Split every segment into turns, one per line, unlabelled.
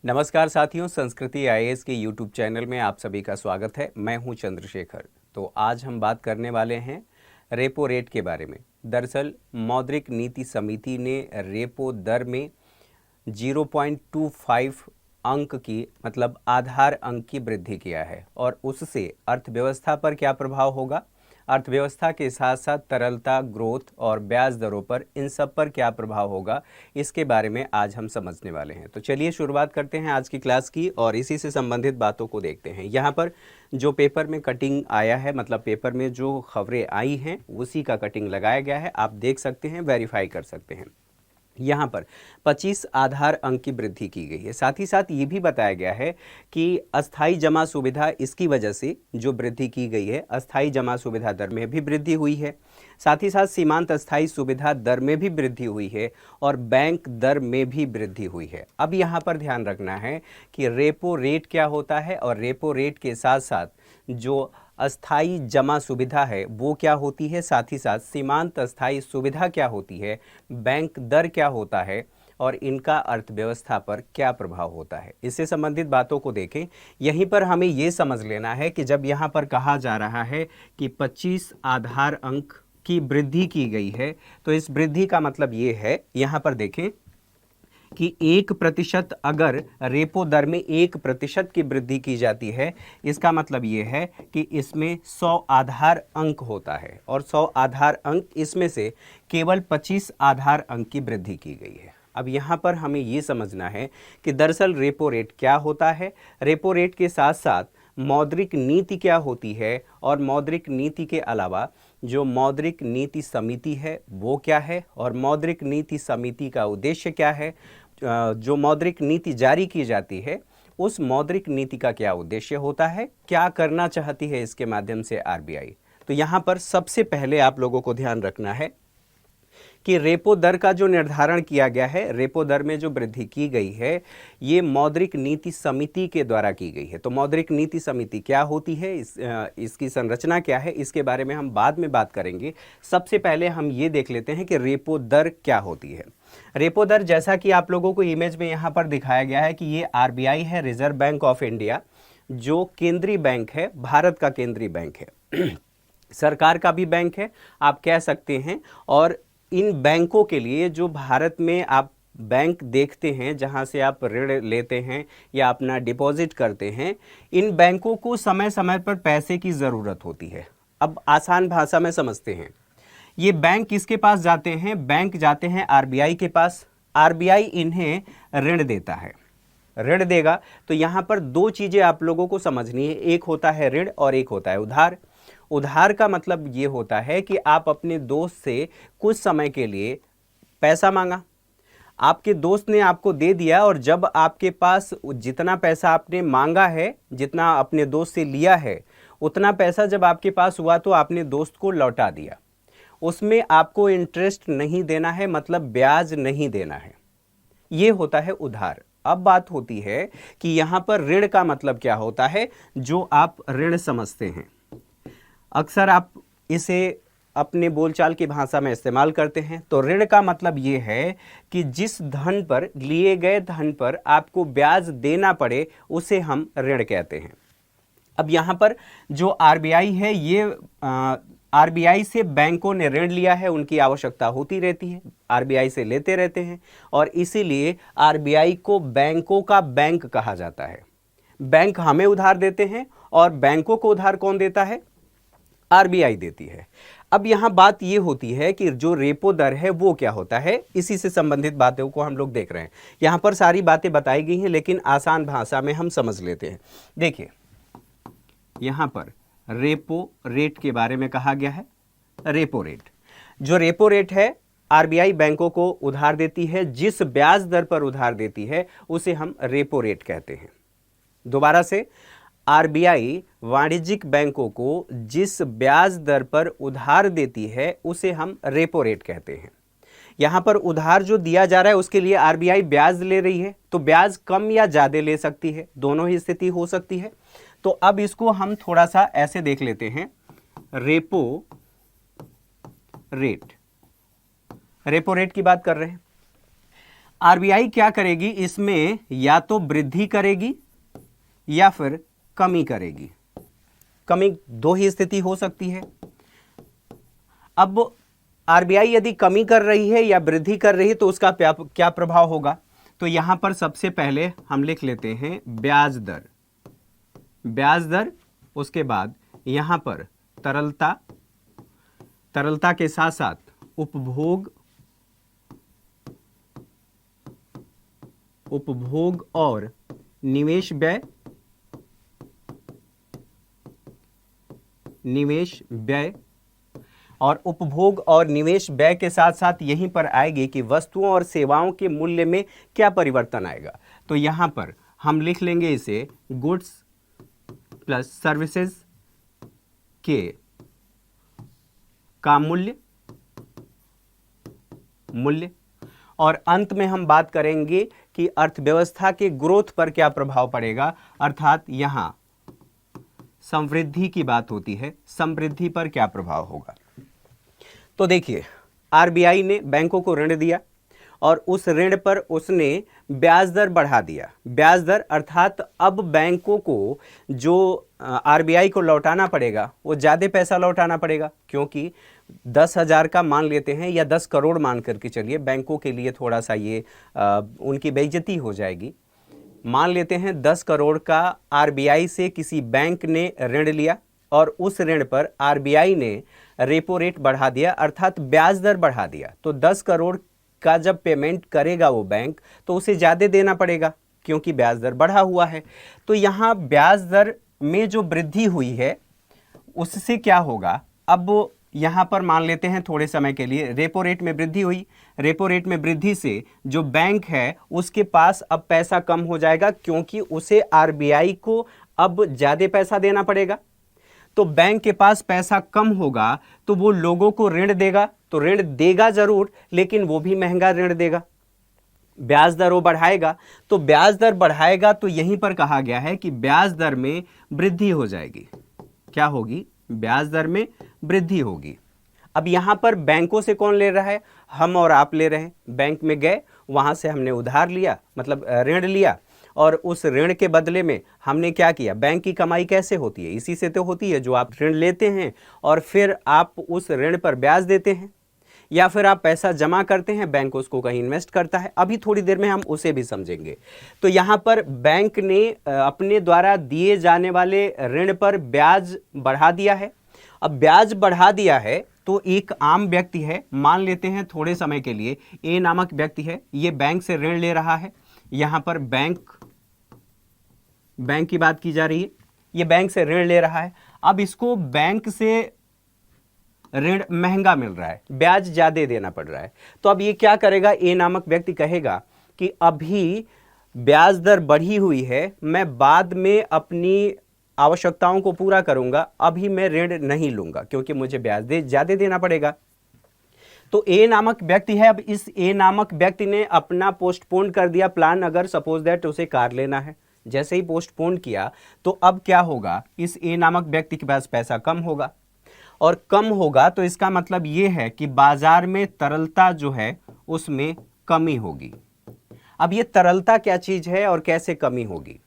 नमस्कार साथियों, संस्कृति आईएएस के यूट्यूब चैनल में आप सभी का स्वागत है। मैं हूं चंद्रशेखर। तो आज हम बात करने वाले हैं रेपो रेट के बारे में। दरअसल मौद्रिक नीति समिति ने रेपो दर में 0.25 अंक की मतलब आधार अंक की वृद्धि किया है और उससे अर्थव्यवस्था पर क्या प्रभाव होगा, अर्थव्यवस्था के साथ साथ तरलता, ग्रोथ और ब्याज दरों पर, इन सब पर क्या प्रभाव होगा, इसके बारे में आज हम समझने वाले हैं। तो चलिए शुरुआत करते हैं आज की क्लास की और इसी से संबंधित बातों को देखते हैं। यहाँ पर जो पेपर में कटिंग आया है, मतलब पेपर में जो खबरें आई हैं उसी का कटिंग लगाया गया है। आप देख सकते हैं, वेरीफाई कर सकते हैं। यहाँ पर 25 आधार अंक की वृद्धि की गई है। साथ ही साथ ये भी बताया गया है कि अस्थाई जमा सुविधा, इसकी वजह से जो वृद्धि की गई है, अस्थाई जमा सुविधा दर में भी वृद्धि हुई है। साथ ही साथ सीमांत अस्थाई सुविधा दर में भी वृद्धि हुई है और बैंक दर में भी वृद्धि हुई है। अब यहाँ पर ध्यान रखना है कि रेपो रेट क्या होता है और रेपो रेट के साथ साथ जो अस्थाई जमा सुविधा है वो क्या होती है, साथ ही साथ सीमांत अस्थाई सुविधा क्या होती है, बैंक दर क्या होता है और इनका अर्थव्यवस्था पर क्या प्रभाव होता है। इससे संबंधित बातों को देखें। यहीं पर हमें ये समझ लेना है कि जब यहाँ पर कहा जा रहा है कि 25 आधार अंक की वृद्धि की गई है, तो इस वृद्धि का मतलब ये है, यहाँ पर देखें कि 1% अगर रेपो दर में 1% की वृद्धि की जाती है, इसका मतलब ये है कि इसमें 100 आधार अंक होता है और 100 आधार अंक, इसमें से केवल 25 आधार अंक की वृद्धि की गई है। अब यहाँ पर हमें ये समझना है कि दरअसल रेपो रेट क्या होता है, रेपो रेट के साथ साथ मौद्रिक नीति क्या होती है और मौद्रिक नीति के अलावा जो मौद्रिक नीति समिति है वो क्या है और मौद्रिक नीति समिति का उद्देश्य क्या है, जो मौद्रिक नीति जारी की जाती है उस मौद्रिक नीति का क्या उद्देश्य होता है, क्या करना चाहती है इसके माध्यम से आरबीआई। तो यहाँ पर सबसे पहले आप लोगों को ध्यान रखना है कि रेपो दर का जो निर्धारण किया गया है, रेपो दर में जो वृद्धि की गई है, ये मौद्रिक नीति समिति के द्वारा की गई है। तो मौद्रिक नीति समिति क्या होती है, इसकी संरचना क्या है, इसके बारे में हम बाद में बात करेंगे। सबसे पहले हम ये देख लेते हैं कि रेपो दर क्या होती है। रेपो दर, जैसा कि आप लोगों को इमेज में यहाँ पर दिखाया गया है कि ये आरबीआई है, रिजर्व बैंक ऑफ इंडिया, जो केंद्रीय बैंक है, भारत का केंद्रीय बैंक है, सरकार का भी बैंक है आप कह सकते हैं। और इन बैंकों के लिए, जो भारत में आप बैंक देखते हैं जहां से आप ऋण लेते हैं या अपना डिपॉजिट करते हैं, इन बैंकों को समय समय पर पैसे की ज़रूरत होती है। अब आसान भाषा में समझते हैं, ये बैंक किसके पास जाते हैं, बैंक जाते हैं आरबीआई के पास। आरबीआई इन्हें ऋण देता है, ऋण देगा। तो यहाँ पर दो चीज़ें आप लोगों को समझनी है, एक होता है ऋण और एक होता है उधार। उधार का मतलब ये होता है कि आप अपने दोस्त से कुछ समय के लिए पैसा मांगा, आपके दोस्त ने आपको दे दिया और जब आपके पास जितना पैसा आपने मांगा है, जितना अपने दोस्त से लिया है, उतना पैसा जब आपके पास हुआ तो आपने दोस्त को लौटा दिया। उसमें आपको इंटरेस्ट नहीं देना है, मतलब ब्याज नहीं देना है। ये होता है उधार। अब बात होती है कि यहाँ पर ऋण का मतलब क्या होता है, जो आप ऋण समझते हैं। अक्सर आप इसे अपने बोलचाल की भाषा में इस्तेमाल करते हैं। तो ऋण का मतलब ये है कि जिस धन पर, लिए गए धन पर आपको ब्याज देना पड़े, उसे हम ऋण कहते हैं। अब यहाँ पर जो आरबीआई है, ये आरबीआई से बैंकों ने ऋण लिया है, उनकी आवश्यकता होती रहती है, आरबीआई से लेते रहते हैं और इसीलिए आरबीआई को बैंकों का बैंक कहा जाता है। बैंक हमें उधार देते हैं और बैंकों को उधार कौन देता है, आरबीआई देती है। अब यहां बात यह होती है कि जो रेपो दर है वो क्या होता है, इसी से संबंधित बातों को हम लोग देख रहे हैं। यहां पर सारी बातें बताई गई हैं लेकिन आसान भाषा में हम समझ लेते हैं। देखिए, यहां पर रेपो रेट के बारे में कहा गया है। रेपो रेट, जो रेपो रेट है, आरबीआई बैंकों को उधार देती है, जिस ब्याज दर पर उधार देती है उसे हम रेपो रेट कहते हैं। दोबारा से, आरबीआई वाणिज्यिक बैंकों को जिस ब्याज दर पर उधार देती है उसे हम रेपो रेट कहते हैं। यहां पर उधार जो दिया जा रहा है उसके लिए आरबीआई ब्याज ले रही है, तो ब्याज कम या ज्यादा ले सकती है, दोनों ही स्थिति हो सकती है। तो अब इसको हम थोड़ा सा ऐसे देख लेते हैं, रेपो रेट, रेपो रेट की बात कर रहे हैं। आरबीआई क्या करेगी, इसमें या तो वृद्धि करेगी या फिर कमी करेगी। कमी दो ही स्थिति हो सकती है। अब आरबीआई यदि कमी कर रही है या वृद्धि कर रही है तो उसका क्या प्रभाव होगा। तो यहां पर सबसे पहले हम लिख लेते हैं ब्याज दर, ब्याज दर, उसके बाद यहां पर तरलता, तरलता के साथ साथ उपभोग, उपभोग और निवेश व्यय, निवेश व्यय, और उपभोग और निवेश व्यय के साथ साथ यहीं पर आएगी कि वस्तुओं और सेवाओं के मूल्य में क्या परिवर्तन आएगा। तो यहां पर हम लिख लेंगे इसे गुड्स प्लस सर्विसेज के का मूल्य, मूल्य, और अंत में हम बात करेंगे कि अर्थव्यवस्था के ग्रोथ पर क्या प्रभाव पड़ेगा, अर्थात यहां समृद्धि की बात होती है, समृद्धि पर क्या प्रभाव होगा। तो देखिए, आरबीआई ने बैंकों को ऋण दिया और उस ऋण पर उसने ब्याज दर बढ़ा दिया। ब्याज दर अर्थात अब बैंकों को जो आरबीआई को लौटाना पड़ेगा वो ज़्यादा पैसा लौटाना पड़ेगा, क्योंकि 10,000 का मान लेते हैं या 10 करोड़ मान करके चलिए, बैंकों के लिए थोड़ा सा ये उनकी बेइज्जती हो जाएगी। मान लेते हैं 10 करोड़ का आरबीआई से किसी बैंक ने ऋण लिया और उस ऋण पर आरबीआई ने रेपो रेट बढ़ा दिया, अर्थात ब्याज दर बढ़ा दिया। तो 10 करोड़ का जब पेमेंट करेगा वो बैंक तो उसे ज़्यादा देना पड़ेगा, क्योंकि ब्याज दर बढ़ा हुआ है। तो यहाँ ब्याज दर में जो वृद्धि हुई है उससे क्या होगा, अब यहाँ पर मान लेते हैं थोड़े समय के लिए रेपो रेट में वृद्धि हुई। रेपो रेट में वृद्धि से जो बैंक है उसके पास अब पैसा कम हो जाएगा, क्योंकि उसे आरबीआई को अब ज़्यादा पैसा देना पड़ेगा। तो बैंक के पास पैसा कम होगा तो वो लोगों को ऋण देगा, तो ऋण देगा जरूर, लेकिन वो भी महंगा ऋण देगा। ब्याज दर वो बढ़ाएगा, तो ब्याज दर बढ़ाएगा तो यहीं पर कहा गया है कि ब्याज दर में वृद्धि हो जाएगी। क्या होगी, ब्याज दर में वृद्धि होगी। अब यहां पर बैंकों से कौन ले रहा है, हम और आप ले रहे हैं। बैंक में गए, वहां से हमने उधार लिया, मतलब ऋण लिया, और उस ऋण के बदले में हमने क्या किया। बैंक की कमाई कैसे होती है, इसी से तो होती है, जो आप ऋण लेते हैं और फिर आप उस ऋण पर ब्याज देते हैं, या फिर आप पैसा जमा करते हैं, बैंक उसको कहीं इन्वेस्ट करता है। अभी थोड़ी देर में हम उसे भी समझेंगे। तो यहाँ पर बैंक ने अपने द्वारा दिए जाने वाले ऋण पर ब्याज बढ़ा दिया है। अब ब्याज बढ़ा दिया है तो एक आम व्यक्ति है, मान लेते हैं थोड़े समय के लिए ए नामक व्यक्ति है, ये बैंक से ऋण ले रहा है। यहाँ पर बैंक की बात की जा रही है, ये बैंक से ऋण ले रहा है। अब इसको बैंक से ऋण महंगा मिल रहा है, ब्याज ज्यादा देना पड़ रहा है। तो अब ये क्या करेगा, ए नामक व्यक्ति कहेगा कि अभी ब्याज दर बढ़ी हुई है, मैं बाद में अपनी आवश्यकताओं को पूरा करूंगा, अभी मैं ऋण नहीं लूंगा क्योंकि मुझे ब्याज ज्यादा देना पड़ेगा। तो ए नामक व्यक्ति है, अब इस ए नामक व्यक्ति ने अपना पोस्टपोन कर दिया प्लान। अगर सपोज दैट उसे कार लेना है, जैसे ही पोस्टपोन किया तो अब क्या होगा, इस ए नामक व्यक्ति के पास पैसा कम होगा, और कम होगा तो इसका मतलब ये है कि बाजार में तरलता जो है उसमें कमी होगी। अब ये तरलता क्या चीज है और कैसे कमी होगी।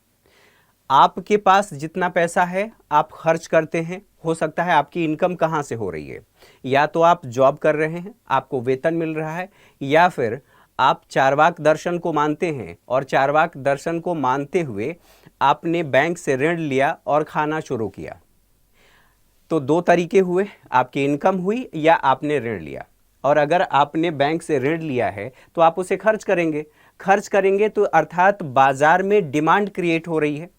आपके पास जितना पैसा है आप खर्च करते हैं, हो सकता है आपकी इनकम कहाँ से हो रही है, या तो आप जॉब कर रहे हैं, आपको वेतन मिल रहा है, या फिर आप चारवाक दर्शन को मानते हैं और चारवाक दर्शन को मानते हुए आपने बैंक से ऋण लिया और खाना शुरू किया। तो दो तरीके हुए, आपकी इनकम हुई या आपने ऋण लिया। और अगर आपने बैंक से ऋण लिया है तो आप उसे खर्च करेंगे, खर्च करेंगे तो अर्थात बाजार में डिमांड क्रिएट हो रही है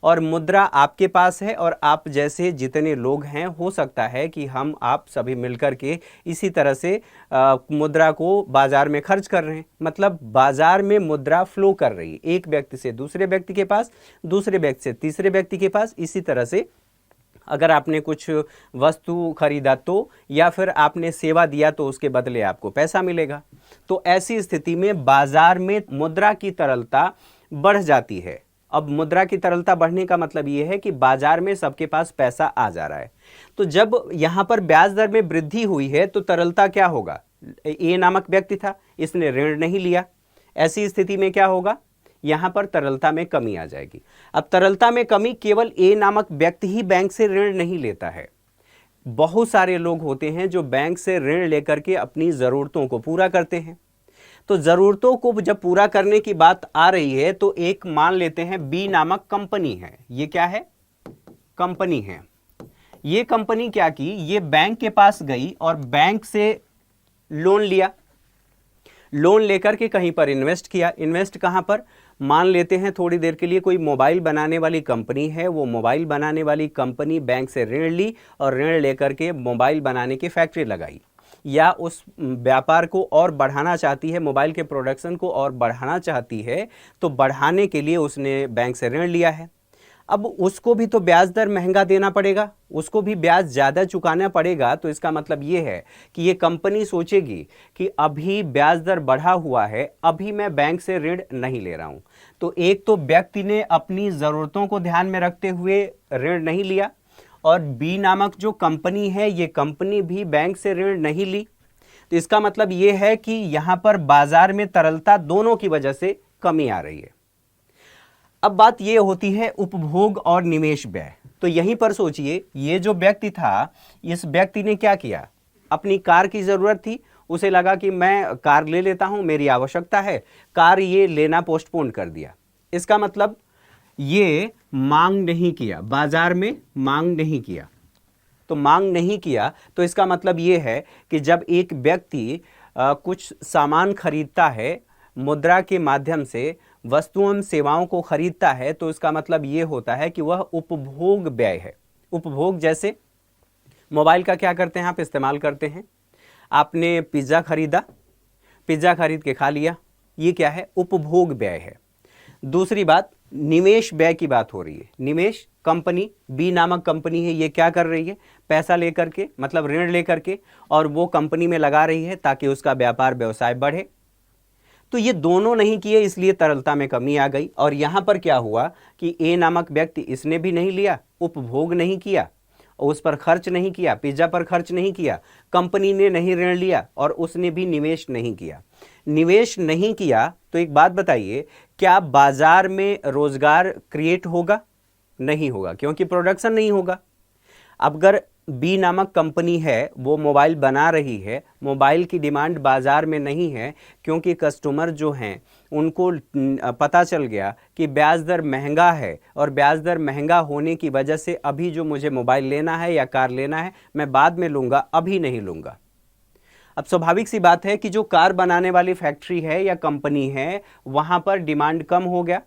और मुद्रा आपके पास है, और आप जैसे जितने लोग हैं हो सकता है कि हम आप सभी मिलकर के इसी तरह से मुद्रा को बाजार में खर्च कर रहे हैं। मतलब बाजार में मुद्रा फ्लो कर रही है, एक व्यक्ति से दूसरे व्यक्ति के पास, दूसरे व्यक्ति से तीसरे व्यक्ति के पास। इसी तरह से अगर आपने कुछ वस्तु खरीदा तो, या फिर आपने सेवा दिया तो उसके बदले आपको पैसा मिलेगा। तो ऐसी स्थिति में बाजार में मुद्रा की तरलता बढ़ जाती है। अब मुद्रा की तरलता बढ़ने का मतलब यह है कि बाजार में सबके पास पैसा आ जा रहा है। तो जब यहां पर ब्याज दर में वृद्धि हुई है तो तरलता क्या होगा, ए नामक व्यक्ति था, इसने ऋण नहीं लिया, ऐसी स्थिति में क्या होगा, यहाँ पर तरलता में कमी आ जाएगी। अब तरलता में कमी, केवल ए नामक व्यक्ति ही बैंक से ऋण नहीं लेता है, बहुत सारे लोग होते हैं जो बैंक से ऋण लेकर के अपनी ज़रूरतों को पूरा करते हैं। तो ज़रूरतों को जब पूरा करने की बात आ रही है तो एक मान लेते हैं बी नामक कंपनी है। ये क्या है, कंपनी है। ये कंपनी क्या की, ये बैंक के पास गई और बैंक से लोन लिया, लोन लेकर के कहीं पर इन्वेस्ट किया। इन्वेस्ट कहां पर, मान लेते हैं थोड़ी देर के लिए कोई मोबाइल बनाने वाली कंपनी है, वो मोबाइल बनाने वाली कंपनी बैंक से ऋण ली और ऋण लेकर के मोबाइल बनाने की फैक्ट्री लगाई, या उस व्यापार को और बढ़ाना चाहती है, मोबाइल के प्रोडक्शन को और बढ़ाना चाहती है, तो बढ़ाने के लिए उसने बैंक से ऋण लिया है। अब उसको भी तो ब्याज दर महंगा देना पड़ेगा, उसको भी ब्याज ज़्यादा चुकाना पड़ेगा। तो इसका मतलब ये है कि ये कंपनी सोचेगी कि अभी ब्याज दर बढ़ा हुआ है, अभी मैं बैंक से ऋण नहीं ले रहा हूँ। तो एक तो व्यक्ति ने अपनी ज़रूरतों को ध्यान में रखते हुए ऋण नहीं लिया, और बी नामक जो कंपनी है, ये कंपनी भी बैंक से ऋण नहीं ली। तो इसका मतलब ये है कि यहाँ पर बाजार में तरलता दोनों की वजह से कमी आ रही है। अब बात ये होती है उपभोग और निवेश व्यय। तो यहीं पर सोचिए, ये जो व्यक्ति था, इस व्यक्ति ने क्या किया, अपनी कार की ज़रूरत थी, उसे लगा कि मैं कार ले लेता हूं, मेरी आवश्यकता है, कार ये लेना पोस्टपोन कर दिया। इसका मतलब ये मांग नहीं किया, बाजार में मांग नहीं किया। तो मांग नहीं किया तो इसका मतलब ये है कि जब एक व्यक्ति कुछ सामान खरीदता है, मुद्रा के माध्यम से वस्तुओं एवं सेवाओं को खरीदता है, तो इसका मतलब ये होता है कि वह उपभोग व्यय है। उपभोग जैसे मोबाइल का क्या करते हैं आप, इस्तेमाल करते हैं। आपने पिज़्ज़ा खरीदा, पिज़्ज़ा खरीद के खा लिया, ये क्या है, उपभोग व्यय है। दूसरी बात, निवेश व्यय की बात हो रही है। निवेश, कंपनी बी नामक कंपनी है, ये क्या कर रही है, पैसा लेकर के, मतलब ऋण लेकर के, और वो कंपनी में लगा रही है ताकि उसका व्यापार व्यवसाय बढ़े। तो ये दोनों नहीं किए, इसलिए तरलता में कमी आ गई। और यहाँ पर क्या हुआ कि ए नामक व्यक्ति, इसने भी नहीं लिया, उपभोग नहीं किया, उस पर खर्च नहीं किया, पिज्जा पर खर्च नहीं किया, कंपनी ने नहीं ऋण लिया, और उसने भी निवेश नहीं किया। निवेश नहीं किया तो एक बात बताइए, क्या बाजार में रोजगार क्रिएट होगा? नहीं होगा, क्योंकि प्रोडक्शन नहीं होगा। अब अगर बी नामक कंपनी है, वो मोबाइल बना रही है, मोबाइल की डिमांड बाजार में नहीं है, क्योंकि कस्टमर जो हैं उनको पता चल गया कि ब्याज दर महंगा है, और ब्याज दर महंगा होने की वजह से अभी जो मुझे मोबाइल लेना है या कार लेना है, मैं बाद में लूँगा, अभी नहीं लूँगा। अब स्वाभाविक सी बात है कि जो कार बनाने वाली फैक्ट्री है या कंपनी है, वहाँ पर डिमांड कम हो गया।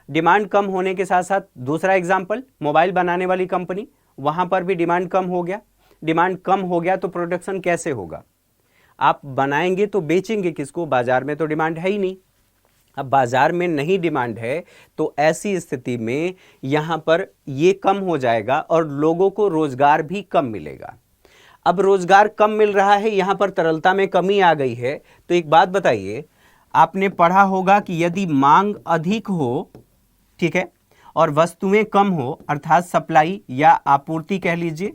डिमांड कम होने के साथ साथ दूसरा एग्जाम्पल, मोबाइल बनाने वाली कंपनी, वहाँ पर भी डिमांड कम हो गया। डिमांड कम हो गया तो प्रोडक्शन कैसे होगा? आप बनाएंगे तो बेचेंगे किसको? बाजार में तो डिमांड है ही नहीं। अब बाजार में नहीं डिमांड है तो ऐसी स्थिति में यहाँ पर ये कम हो जाएगा और लोगों को रोजगार भी कम मिलेगा। अब रोजगार कम मिल रहा है, यहाँ पर तरलता में कमी आ गई है। तो एक बात बताइए, आपने पढ़ा होगा कि यदि मांग अधिक हो, ठीक है, और वस्तुएं कम हो, अर्थात सप्लाई या आपूर्ति कह लीजिए,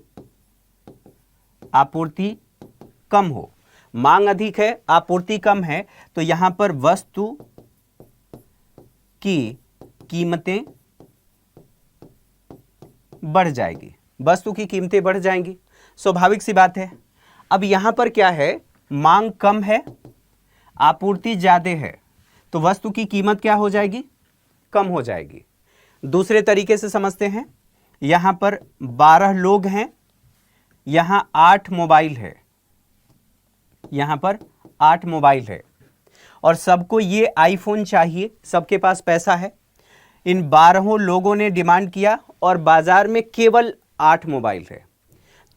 आपूर्ति कम हो, मांग अधिक है, आपूर्ति कम है, तो यहां पर वस्तु की कीमतें बढ़ जाएगी, वस्तु की कीमतें बढ़ जाएंगी, स्वाभाविक सी बात है। अब यहां पर क्या है, मांग कम है, आपूर्ति ज्यादा है, तो वस्तु की कीमत क्या हो जाएगी? कम हो जाएगी। दूसरे तरीके से समझते हैं, यहां पर 12 लोग हैं, यहां 8 मोबाइल है, यहां पर 8 मोबाइल है, और सबको ये आईफोन चाहिए, सबके पास पैसा है। इन 12 लोगों ने डिमांड किया और बाजार में केवल 8 मोबाइल है।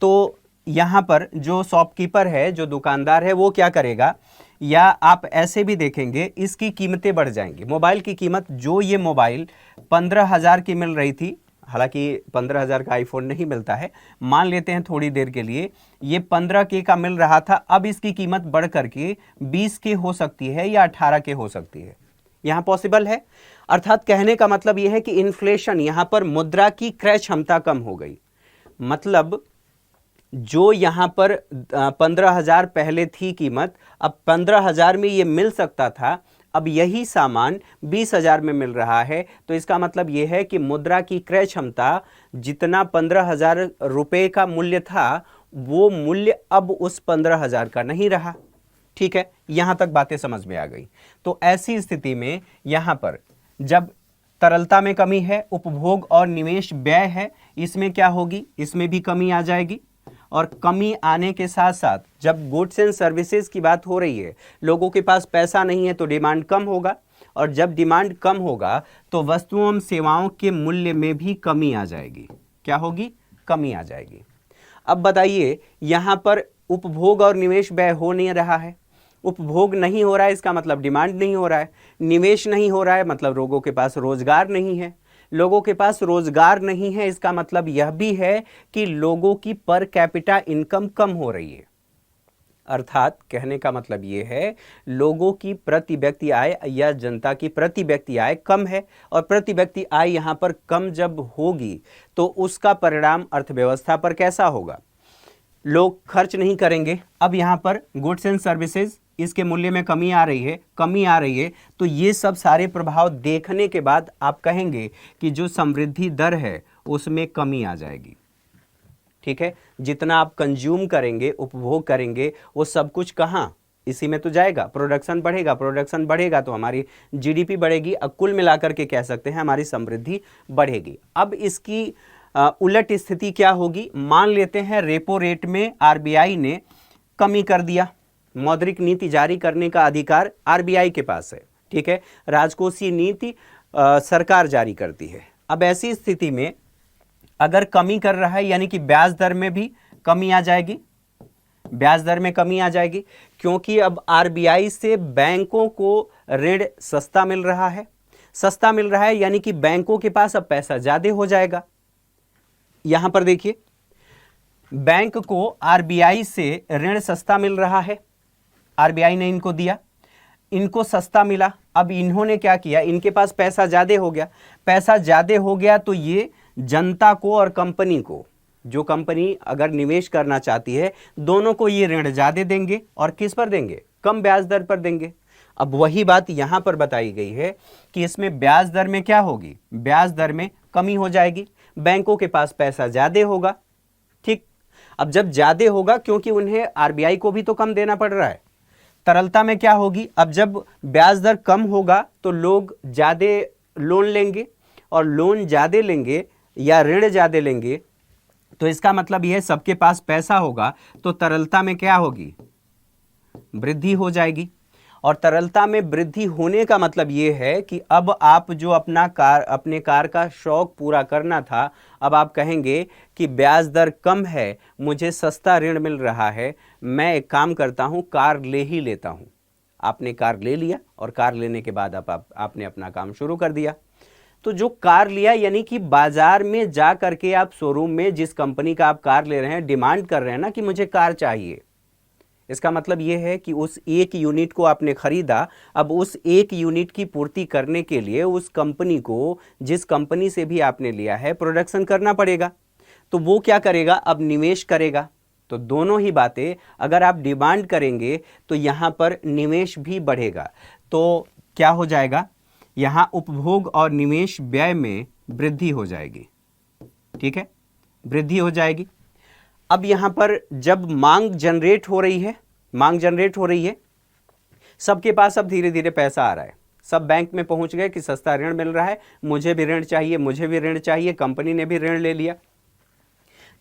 तो यहां पर जो शॉपकीपर है, जो दुकानदार है, वो क्या करेगा, या आप ऐसे भी देखेंगे, इसकी कीमतें बढ़ जाएंगी। मोबाइल की कीमत, जो ये मोबाइल 15,000 की मिल रही थी, हालांकि 15,000 का आईफोन नहीं मिलता है, मान लेते हैं थोड़ी देर के लिए, ये 15K का मिल रहा था, अब इसकी कीमत बढ़ करके 20K हो सकती है या 18K हो सकती है। यहाँ पॉसिबल है। अर्थात कहने का मतलब यह है कि इन्फ्लेशन, यहाँ पर मुद्रा की क्रय क्षमता कम हो गई। मतलब जो यहाँ पर 15,000 पहले थी कीमत, अब 15,000 में ये मिल सकता था, अब यही सामान 20,000 में मिल रहा है, तो इसका मतलब यह है कि मुद्रा की क्रय क्षमता जितना 15,000 रुपये का मूल्य था, वो मूल्य अब उस 15,000 का नहीं रहा। ठीक है, यहां तक बातें समझ में आ गई। तो ऐसी स्थिति में यहां पर जब तरलता में कमी है, उपभोग और निवेश व्यय है, इसमें क्या होगी, इसमें भी कमी आ जाएगी। और कमी आने के साथ साथ जब गुड्स एंड सर्विसेज की बात हो रही है, लोगों के पास पैसा नहीं है तो डिमांड कम होगा, और जब डिमांड कम होगा तो वस्तुओं एवं सेवाओं के मूल्य में भी कमी आ जाएगी। क्या होगी, कमी आ जाएगी। अब बताइए, यहां पर उपभोग और निवेश व्यय हो नहीं रहा है। उपभोग नहीं हो रहा है, इसका मतलब डिमांड नहीं हो रहा है। निवेश नहीं हो रहा है, मतलब लोगों के पास रोजगार नहीं है। लोगों के पास रोजगार नहीं है, इसका मतलब यह भी है कि लोगों की पर कैपिटा इनकम कम हो रही है। अर्थात कहने का मतलब यह है, लोगों की प्रति व्यक्ति आय या जनता की प्रति व्यक्ति आय कम है, और प्रति व्यक्ति आय यहां पर कम जब होगी तो उसका परिणाम अर्थव्यवस्था पर कैसा होगा, लोग खर्च नहीं करेंगे। अब यहां पर गुड्स एंड सर्विसेज, इसके मूल्य में कमी आ रही है, तो ये सब सारे प्रभाव देखने के बाद आप कहेंगे कि जो समृद्धि दर है उसमें कमी आ जाएगी। ठीक है, जितना आप कंज्यूम करेंगे, उपभोग करेंगे, वो सब कुछ कहाँ, इसी में तो जाएगा। प्रोडक्शन बढ़ेगा तो हमारी जीडीपी बढ़ेगी। अब कुल मिलाकर के कह सकते हैं हमारी समृद्धि बढ़ेगी। अब इसकी उलट स्थिति क्या होगी, मान लेते हैं रेपो रेट में आरबीआई ने कमी कर दिया। मौद्रिक नीति जारी करने का अधिकार आरबीआई के पास है। ठीक है, राजकोषीय नीति सरकार जारी करती है। अब ऐसी स्थिति में अगर कमी कर रहा है, यानी कि ब्याज दर में भी कमी आ जाएगी। ब्याज दर में कमी आ जाएगी क्योंकि अब आरबीआई से बैंकों को ऋण सस्ता मिल रहा है, यानी कि बैंकों के पास अब पैसा ज्यादा हो जाएगा। यहां पर देखिए, बैंक को आरबीआई से ऋण सस्ता मिल रहा है, आरबीआई ने इनको दिया, इनको सस्ता मिला। अब इन्होंने क्या किया, इनके पास पैसा ज्यादा हो गया तो ये जनता को और कंपनी को, जो कंपनी अगर निवेश करना चाहती है, दोनों को ये ऋण ज्यादा देंगे। और किस पर देंगे, कम ब्याज दर पर देंगे। अब वही बात यहां पर बताई गई है कि इसमें ब्याज दर में क्या होगी, ब्याज दर में कमी हो जाएगी। बैंकों के पास पैसा ज्यादा होगा। ठीक, अब जब ज्यादा होगा क्योंकि उन्हें आरबीआई को भी तो कम देना पड़ रहा है। तरलता में क्या होगी, अब जब ब्याज दर कम होगा तो लोग ज्यादा लोन लेंगे, और लोन ज्यादा लेंगे या ऋण ज्यादा लेंगे, तो इसका मतलब यह सबके पास पैसा होगा, तो तरलता में क्या होगी, वृद्धि हो जाएगी। और तरलता में वृद्धि होने का मतलब यह है कि अब आप जो अपने कार का शौक पूरा करना था, अब आप कहेंगे कि ब्याज दर कम है, मुझे सस्ता ऋण मिल रहा है, मैं एक काम करता हूं, कार ले ही लेता हूं। आपने कार ले लिया, और कार लेने के बाद आपने अपना काम शुरू कर दिया। तो जो कार लिया, यानी कि बाजार में जा करके आप शोरूम में जिस कंपनी का आप कार ले रहे हैं, डिमांड कर रहे हैं ना कि मुझे कार चाहिए, इसका मतलब यह है कि उस एक यूनिट को आपने खरीदा। अब उस एक यूनिट की पूर्ति करने के लिए उस कंपनी को, जिस कंपनी से भी आपने लिया है, प्रोडक्शन करना पड़ेगा। तो वो क्या करेगा, अब निवेश करेगा। तो दोनों ही बातें, अगर आप डिमांड करेंगे तो यहां पर निवेश भी बढ़ेगा। तो क्या हो जाएगा, यहां उपभोग और निवेश व्यय में वृद्धि हो जाएगी। ठीक है, वृद्धि हो जाएगी। अब यहां पर जब मांग जनरेट हो रही है, सबके पास अब धीरे धीरे पैसा आ रहा है, सब बैंक में पहुंच गए कि सस्ता ऋण मिल रहा है, मुझे भी ऋण चाहिए, कंपनी ने भी ऋण ले लिया।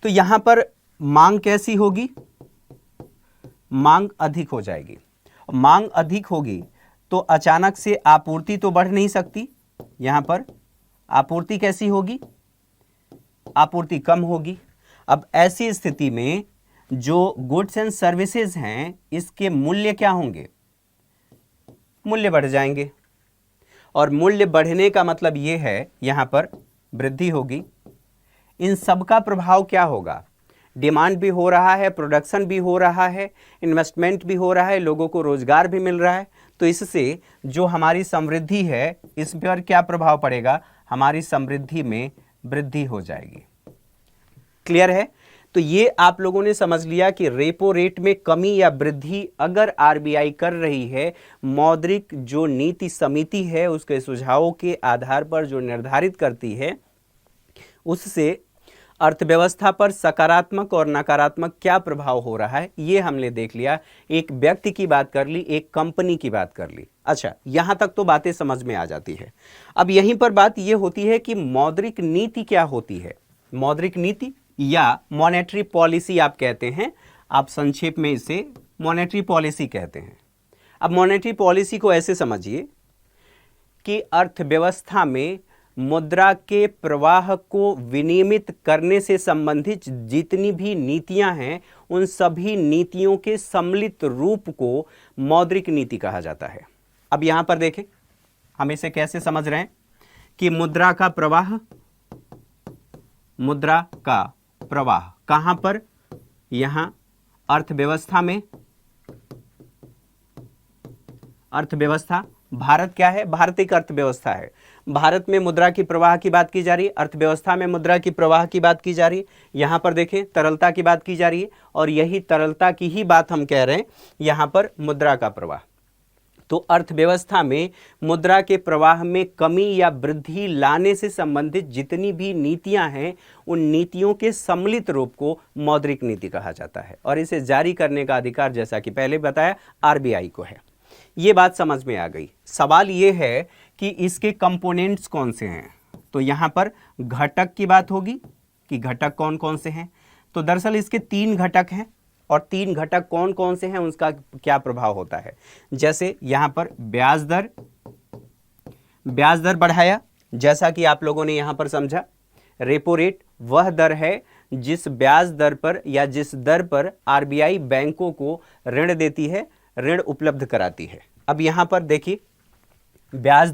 तो यहां पर मांग कैसी होगी, मांग अधिक हो जाएगी। मांग अधिक होगी तो अचानक से आपूर्ति तो बढ़ नहीं सकती, यहां पर आपूर्ति कैसी होगी, आपूर्ति कम होगी। अब ऐसी स्थिति में जो गुड्स एंड सर्विसेज हैं, इसके मूल्य क्या होंगे, मूल्य बढ़ जाएंगे। और मूल्य बढ़ने का मतलब यह है यहां पर वृद्धि होगी। इन सब का प्रभाव क्या होगा, डिमांड भी हो रहा है, प्रोडक्शन भी हो रहा है, इन्वेस्टमेंट भी हो रहा है, लोगों को रोजगार भी मिल रहा है। तो इससे जो हमारी समृद्धि है, इस पर क्या प्रभाव पड़ेगा, हमारी समृद्धि में वृद्धि हो जाएगी। क्लियर है। तो ये आप लोगों ने समझ लिया कि रेपो रेट में कमी या वृद्धि अगर आरबीआई कर रही है, मौद्रिक जो नीति समिति है उसके सुझावों के आधार पर जो निर्धारित करती है, उससे अर्थव्यवस्था पर सकारात्मक और नकारात्मक क्या प्रभाव हो रहा है, ये हमने देख लिया। एक व्यक्ति की बात कर ली, एक कंपनी की बात कर ली। अच्छा, यहां तक तो बातें समझ में आ जाती है। अब यहीं पर बात ये होती है कि मौद्रिक नीति क्या होती है। मौद्रिक नीति या मॉनेटरी पॉलिसी आप कहते हैं, आप संक्षेप में इसे मॉनेटरी पॉलिसी कहते हैं। अब मॉनेटरी पॉलिसी को ऐसे समझिए कि अर्थव्यवस्था में मुद्रा के प्रवाह को विनियमित करने से संबंधित जितनी भी नीतियां हैं, उन सभी नीतियों के सम्मिलित रूप को मौद्रिक नीति कहा जाता है। अब यहां पर देखें, हम इसे कैसे समझ रहे हैं कि मुद्रा का प्रवाह कहां पर, यहां अर्थव्यवस्था में। अर्थव्यवस्था, भारत क्या है? भारत एक अर्थव्यवस्था है। भारत में मुद्रा की प्रवाह की बात की जा रही है, अर्थव्यवस्था में मुद्रा की प्रवाह की बात की जा रही है। यहां पर देखें, तरलता की बात की जा रही है, और यही तरलता की ही बात हम कह रहे हैं यहां पर, मुद्रा का प्रवाह। तो अर्थव्यवस्था में मुद्रा के प्रवाह में कमी या वृद्धि लाने से संबंधित जितनी भी नीतियां हैं, उन नीतियों के सम्मिलित रूप को मौद्रिक नीति कहा जाता है, और इसे जारी करने का अधिकार, जैसा कि पहले बताया, आरबीआई को है। ये बात समझ में आ गई। सवाल ये है कि इसके कंपोनेंट्स कौन से हैं। तो यहां पर घटक की बात होगी कि घटक कौन कौन से हैं। तो दरअसल इसके 3 घटक हैं, और 3 घटक कौन कौन से हैं, उनका क्या प्रभाव होता है। जैसे यहां पर ब्याज दर बढ़ाया, जैसा कि आप लोगों ने यहां पर समझा। रेपो रेट वह दर है जिस ब्याज दर पर या जिस दर पर आरबीआई बैंकों को ऋण देती है, ऋण उपलब्ध कराती है। अब यहां पर देखिए, ब्याज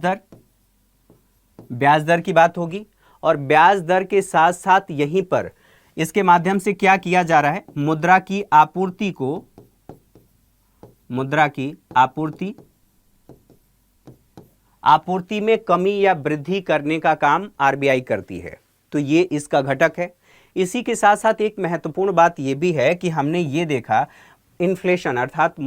दर की बात होगी, और ब्याज दर के साथ साथ यहीं पर इसके माध्यम से क्या किया जा रहा है, मुद्रा की आपूर्ति में कमी या वृद्धि करने का काम आरबीआई करती है। तो ये इसका घटक है। इसी के साथ साथ एक महत्वपूर्ण बात यह भी है कि हमने ये देखा, इन्फ्लेशन अर्थात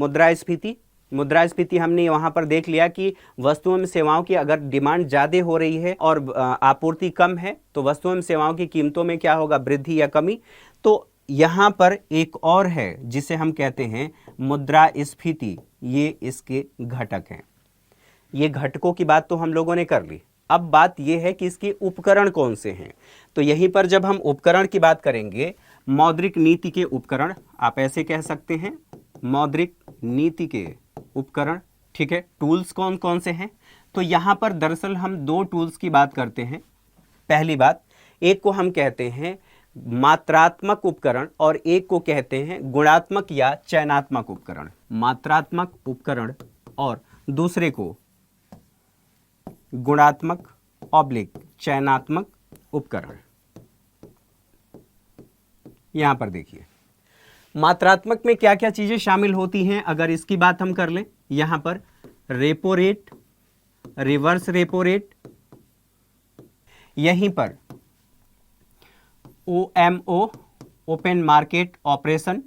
मुद्रास्फीति हमने वहां पर देख लिया कि वस्तुओं एवं सेवाओं की अगर डिमांड ज़्यादा हो रही है और आपूर्ति कम है, तो वस्तुओं एवं सेवाओं की कीमतों में क्या होगा, वृद्धि या कमी। तो यहाँ पर एक और है जिसे हम कहते हैं मुद्रास्फीति, ये इसके घटक हैं। ये घटकों की बात तो हम लोगों ने कर ली। अब बात यह है कि इसके उपकरण कौन से हैं। तो यहीं पर जब हम उपकरण की बात करेंगे, मौद्रिक नीति के उपकरण, आप ऐसे कह सकते हैं, मौद्रिक नीति के उपकरण, ठीक है। टूल्स कौन कौन से हैं, तो यहां पर दरअसल हम 2 टूल्स की बात करते हैं। पहली बात, एक को हम कहते हैं मात्रात्मक उपकरण, और एक को कहते हैं गुणात्मक या चयनात्मक उपकरण। मात्रात्मक उपकरण और दूसरे को गुणात्मक / चयनात्मक उपकरण। यहां पर देखिए, मात्रात्मक में क्या क्या चीजें शामिल होती हैं, अगर इसकी बात हम कर लें, यहां पर repo rate, reverse repo rate, यहीं पर OMO, ओपन मार्केट ऑपरेशन,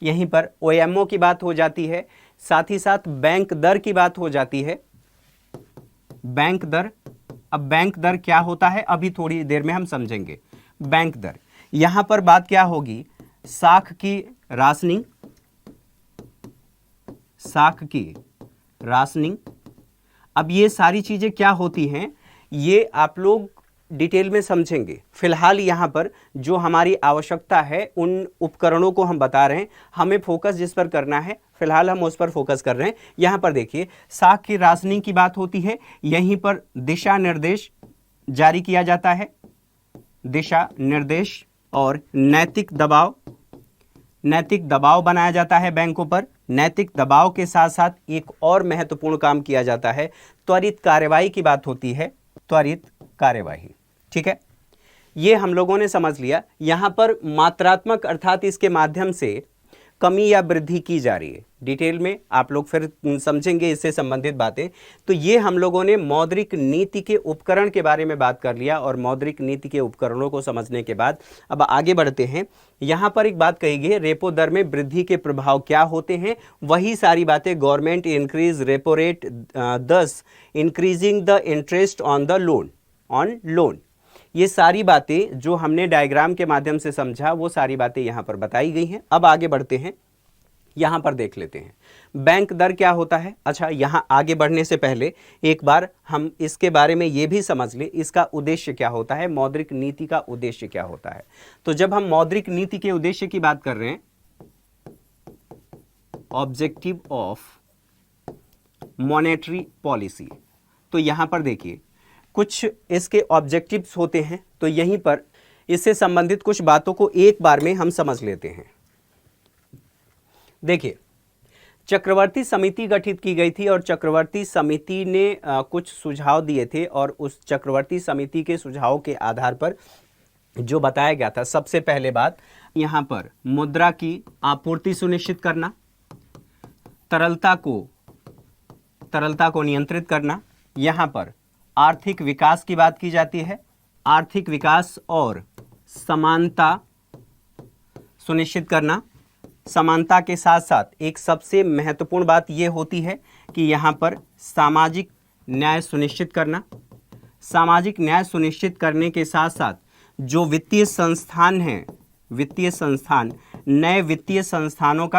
यहीं पर OMO की बात हो जाती है। साथ ही साथ बैंक दर की बात हो जाती है, बैंक दर। अब बैंक दर क्या होता है, अभी थोड़ी देर में हम समझेंगे। बैंक दर, यहां पर बात क्या होगी, साख की राशनिंग। अब ये सारी चीजें क्या होती हैं, ये आप लोग डिटेल में समझेंगे। फिलहाल यहाँ पर जो हमारी आवश्यकता है, उन उपकरणों को हम बता रहे हैं। हमें फोकस जिस पर करना है, फिलहाल हम उस पर फोकस कर रहे हैं। यहाँ पर देखिए, साख की राशनिंग की बात होती है। यहीं पर दिशा निर्देश जारी किया जाता है, दिशा निर्देश, और नैतिक दबाव बनाया जाता है बैंकों पर। नैतिक दबाव के साथ साथ एक और महत्वपूर्ण काम किया जाता है, त्वरित कार्यवाही की बात होती है, त्वरित कार्यवाही, ठीक है। ये हम लोगों ने समझ लिया। यहां पर मात्रात्मक अर्थात इसके माध्यम से कमी या वृद्धि की जा रही है। डिटेल में आप लोग फिर समझेंगे इससे संबंधित बातें। तो ये हम लोगों ने मौद्रिक नीति के उपकरण के बारे में बात कर लिया, और मौद्रिक नीति के उपकरणों को समझने के बाद अब आगे बढ़ते हैं। यहाँ पर एक बात कही गई है, रेपो दर में वृद्धि के प्रभाव क्या होते हैं। वही सारी बातें, गवर्नमेंट इंक्रीज रेपो रेट दस increasing the interest on the loan. ये सारी बातें जो हमने डायग्राम के माध्यम से समझा, वो सारी बातें यहाँ पर बताई गई हैं। अब आगे बढ़ते हैं, यहाँ पर देख लेते हैं बैंक दर क्या होता है। अच्छा, यहाँ आगे बढ़ने से पहले एक बार हम इसके बारे में ये भी समझ लें, इसका उद्देश्य क्या होता है, मौद्रिक नीति का उद्देश्य क्या होता है। तो जब हम मौद्रिक नीति के उद्देश्य की बात कर रहे हैं, ऑब्जेक्टिव ऑफ मॉनेटरी पॉलिसी, तो यहाँ पर देखिए कुछ इसके ऑब्जेक्टिव्स होते हैं। तो यहीं पर इससे संबंधित कुछ बातों को एक बार में हम समझ लेते हैं। देखिए, चक्रवर्ती समिति गठित की गई थी और चक्रवर्ती समिति ने कुछ सुझाव दिए थे, और उस चक्रवर्ती समिति के सुझाव के आधार पर जो बताया गया था, सबसे पहले बात यहाँ पर मुद्रा की आपूर्ति सुनिश्चित करना, तरलता को नियंत्रित करना, यहाँ पर आर्थिक विकास की बात की जाती है, आर्थिक विकास और समानता सुनिश्चित करना। समानता के साथ साथ एक सबसे महत्वपूर्ण बात यह होती है कि यहाँ पर सामाजिक न्याय सुनिश्चित करना। सामाजिक न्याय सुनिश्चित करने के साथ साथ जो वित्तीय संस्थान हैं, वित्तीय संस्थान, नए वित्तीय संस्थान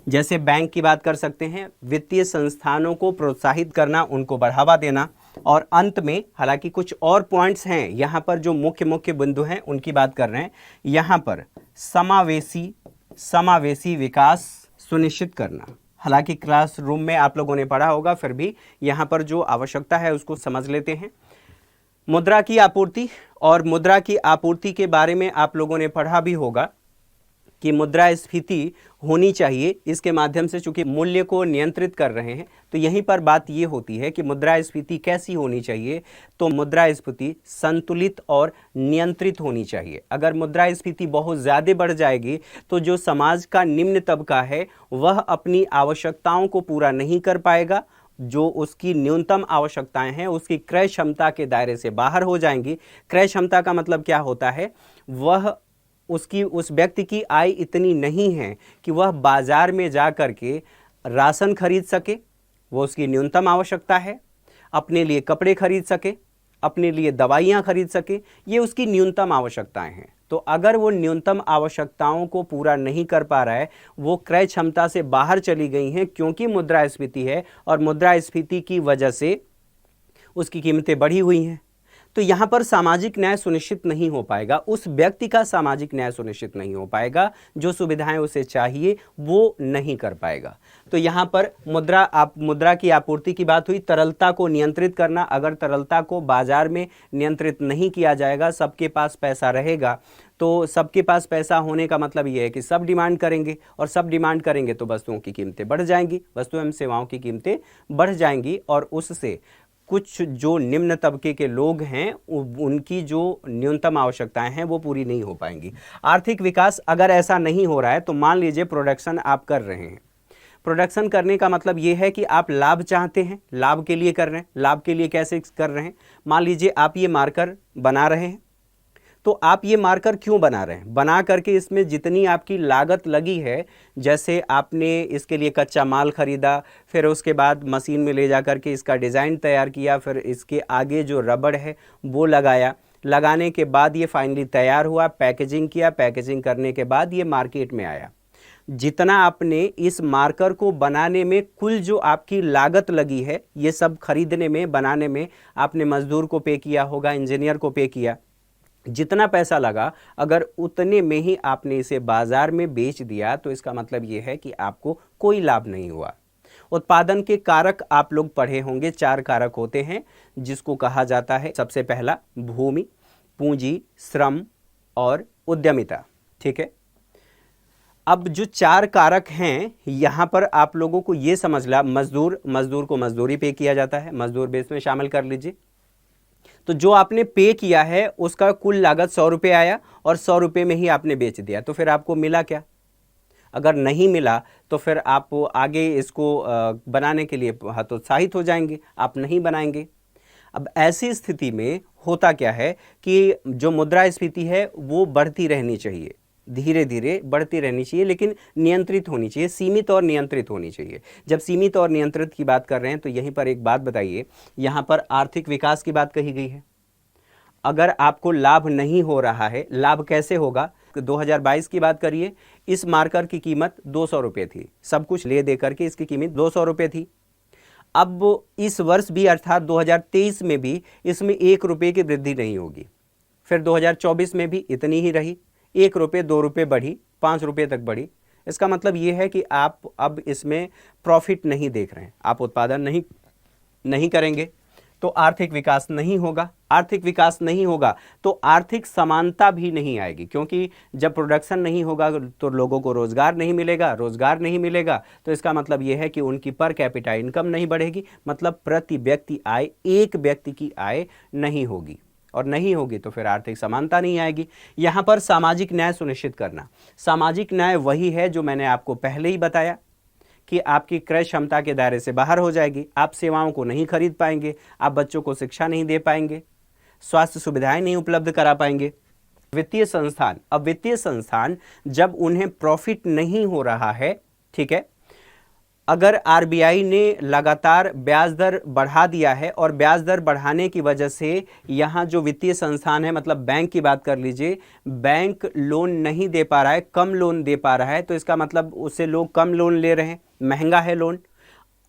जैसे बैंक की बात कर सकते हैं, वित्तीय संस्थानों को प्रोत्साहित करना, उनको बढ़ावा देना। और अंत में हालांकि कुछ और पॉइंट्स हैं यहाँ पर जो मुख्य बिंदु हैं उनकी बात कर रहे हैं, यहाँ पर समावेशी विकास सुनिश्चित करना। हालांकि क्लासरूम में आप लोगों ने पढ़ा होगा, फिर भी यहाँ पर जो आवश्यकता है उसको समझ लेते हैं। मुद्रा की आपूर्ति, और मुद्रा की आपूर्ति के बारे में आप लोगों ने पढ़ा भी होगा कि मुद्रास्फीति होनी चाहिए। इसके माध्यम से चूंकि मूल्य को नियंत्रित कर रहे हैं, तो यहीं पर बात ये होती है कि मुद्रास्फीति कैसी होनी चाहिए। तो मुद्रास्फीति संतुलित और नियंत्रित होनी चाहिए। अगर मुद्रास्फीति बहुत ज़्यादा बढ़ जाएगी तो जो समाज का निम्न तबका है वह अपनी आवश्यकताओं को पूरा नहीं कर पाएगा, जो उसकी न्यूनतम आवश्यकताएं हैं उसकी क्रय क्षमता के दायरे से बाहर हो जाएंगी। क्रय क्षमता का मतलब क्या होता है, वह उस व्यक्ति की आय इतनी नहीं है कि वह बाजार में जा कर के राशन खरीद सके, वो उसकी न्यूनतम आवश्यकता है। अपने लिए कपड़े खरीद सके, अपने लिए दवाइयाँ खरीद सके, ये उसकी न्यूनतम आवश्यकताएं हैं। तो अगर वो न्यूनतम आवश्यकताओं को पूरा नहीं कर पा रहा है, वो क्रय क्षमता से बाहर चली गई हैं क्योंकि मुद्रास्फीति है, और मुद्रास्फीति की वजह से उसकी कीमतें बढ़ी हुई हैं। तो यहाँ पर सामाजिक न्याय सुनिश्चित नहीं हो पाएगा, उस व्यक्ति का सामाजिक न्याय सुनिश्चित नहीं हो पाएगा, जो सुविधाएं उसे चाहिए वो नहीं कर पाएगा। तो यहाँ पर मुद्रा की आपूर्ति की बात हुई। तरलता को नियंत्रित करना, अगर तरलता को बाजार में नियंत्रित नहीं किया जाएगा, सबके पास पैसा रहेगा, तो सबके पास पैसा होने का मतलब ये है कि सब डिमांड करेंगे, और सब डिमांड करेंगे तो वस्तुओं की कीमतें बढ़ जाएंगी, वस्तु एवं सेवाओं की कीमतें बढ़ जाएंगी, और उससे कुछ जो निम्न तबके के लोग हैं उनकी जो न्यूनतम आवश्यकताएं हैं वो पूरी नहीं हो पाएंगी। आर्थिक विकास, अगर ऐसा नहीं हो रहा है तो मान लीजिए प्रोडक्शन आप कर रहे हैं, प्रोडक्शन करने का मतलब ये है कि आप लाभ चाहते हैं, लाभ के लिए कर रहे हैं। लाभ के लिए कैसे कर रहे हैं, मान लीजिए आप ये मार्कर बना रहे हैं, तो आप ये मार्कर क्यों बना रहे हैं, बना करके इसमें जितनी आपकी लागत लगी है, जैसे आपने इसके लिए कच्चा माल खरीदा, फिर उसके बाद मशीन में ले जा करके इसका डिज़ाइन तैयार किया, फिर इसके आगे जो रबड़ है वो लगाया, लगाने के बाद ये फाइनली तैयार हुआ, पैकेजिंग किया, पैकेजिंग करने के बाद ये मार्केट में आया। जितना आपने इस मार्कर को बनाने में कुल जो आपकी लागत लगी है, ये सब खरीदने में, बनाने में आपने मजदूर को पे किया होगा, इंजीनियर को पे किया, जितना पैसा लगा अगर उतने में ही आपने इसे बाजार में बेच दिया तो इसका मतलब यह है कि आपको कोई लाभ नहीं हुआ। उत्पादन के कारक आप लोग पढ़े होंगे, 4 कारक होते हैं जिसको कहा जाता है, सबसे पहला भूमि, पूंजी, श्रम और उद्यमिता। ठीक है, अब जो 4 कारक हैं यहाँ पर आप लोगों को ये समझ ला, मजदूर को मजदूरी पे किया जाता है, मजदूर बेस में शामिल कर लीजिए। तो जो आपने पे किया है उसका कुल लागत 100 रुपये आया और 100 रुपये में ही आपने बेच दिया, तो फिर आपको मिला क्या? अगर नहीं मिला तो फिर आप आगे इसको बनाने के लिए हतोत्साहित हो जाएंगे, आप नहीं बनाएंगे। अब ऐसी स्थिति में होता क्या है कि जो मुद्रास्फीति है वो बढ़ती रहनी चाहिए, धीरे धीरे बढ़ती रहनी चाहिए, लेकिन नियंत्रित होनी चाहिए, सीमित और नियंत्रित होनी चाहिए। जब सीमित और नियंत्रित की बात कर रहे हैं तो यहीं पर एक बात बताइए, यहाँ पर आर्थिक विकास की बात कही गई है। अगर आपको लाभ नहीं हो रहा है, लाभ कैसे होगा? 2022 की बात करिए, इस मार्कर की कीमत 200 रुपये थी, सब कुछ ले दे करके इसकी कीमत 200 रुपये थी। अब इस वर्ष भी अर्थात 2023 में भी इसमें 1 रुपये की वृद्धि नहीं होगी। फिर 2024 में भी इतनी ही रही, 1 रुपये 2 रुपये बढ़ी, 5 रुपये तक बढ़ी। इसका मतलब ये है कि आप अब इसमें प्रॉफिट नहीं देख रहे हैं, आप उत्पादन नहीं करेंगे तो आर्थिक विकास नहीं होगा। आर्थिक विकास नहीं होगा तो आर्थिक समानता भी नहीं आएगी, क्योंकि जब प्रोडक्शन नहीं होगा तो लोगों को रोजगार नहीं मिलेगा, रोजगार नहीं मिलेगा तो इसका मतलब यह है कि उनकी पर कैपिटा इनकम नहीं बढ़ेगी, मतलब प्रति व्यक्ति आय, एक व्यक्ति की आय नहीं होगी, और नहीं होगी तो फिर आर्थिक समानता नहीं आएगी। यहां पर सामाजिक न्याय सुनिश्चित करना, सामाजिक न्याय वही है जो मैंने आपको पहले ही बताया कि आपकी क्रय क्षमता के दायरे से बाहर हो जाएगी, आप सेवाओं को नहीं खरीद पाएंगे, आप बच्चों को शिक्षा नहीं दे पाएंगे, स्वास्थ्य सुविधाएं नहीं उपलब्ध करा पाएंगे। वित्तीय संस्थान, अब वित्तीय संस्थान जब उन्हें प्रॉफिट नहीं हो रहा है, ठीक है, अगर आरबीआई ने लगातार ब्याज दर बढ़ा दिया है और ब्याज दर बढ़ाने की वजह से यहाँ जो वित्तीय संस्थान है, मतलब बैंक की बात कर लीजिए, बैंक लोन नहीं दे पा रहा है, कम लोन दे पा रहा है, तो इसका मतलब उससे लोग कम लोन ले रहे हैं, महंगा है लोन।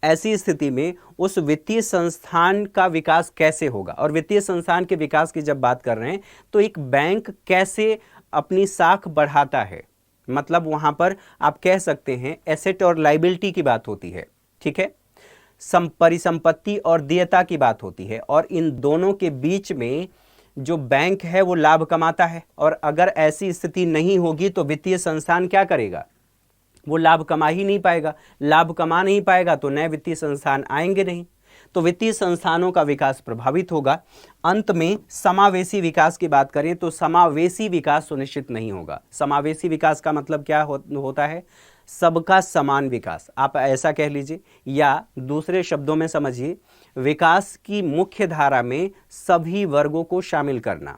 ऐसी स्थिति में उस वित्तीय संस्थान का विकास कैसे होगा? और वित्तीय संस्थान के विकास की जब बात कर रहे हैं तो एक बैंक कैसे अपनी साख बढ़ाता है, मतलब वहां पर आप कह सकते हैं एसेट और लाइबिलिटी की बात होती है, ठीक है, परिसंपत्ति और देयता की बात होती है, और इन दोनों के बीच में जो बैंक है वो लाभ कमाता है। और अगर ऐसी स्थिति नहीं होगी तो वित्तीय संस्थान क्या करेगा? वो लाभ कमा ही नहीं पाएगा, लाभ कमा नहीं पाएगा तो नए वित्तीय संस्थान आएंगे नहीं, तो वित्तीय संस्थानों का विकास प्रभावित होगा। अंत में समावेशी विकास की बात करें तो समावेशी विकास सुनिश्चित नहीं होगा। समावेशी विकास का मतलब क्या होता है? सबका समान विकास, आप ऐसा कह लीजिए, या दूसरे शब्दों में समझिए, विकास की मुख्य धारा में सभी वर्गों को शामिल करना।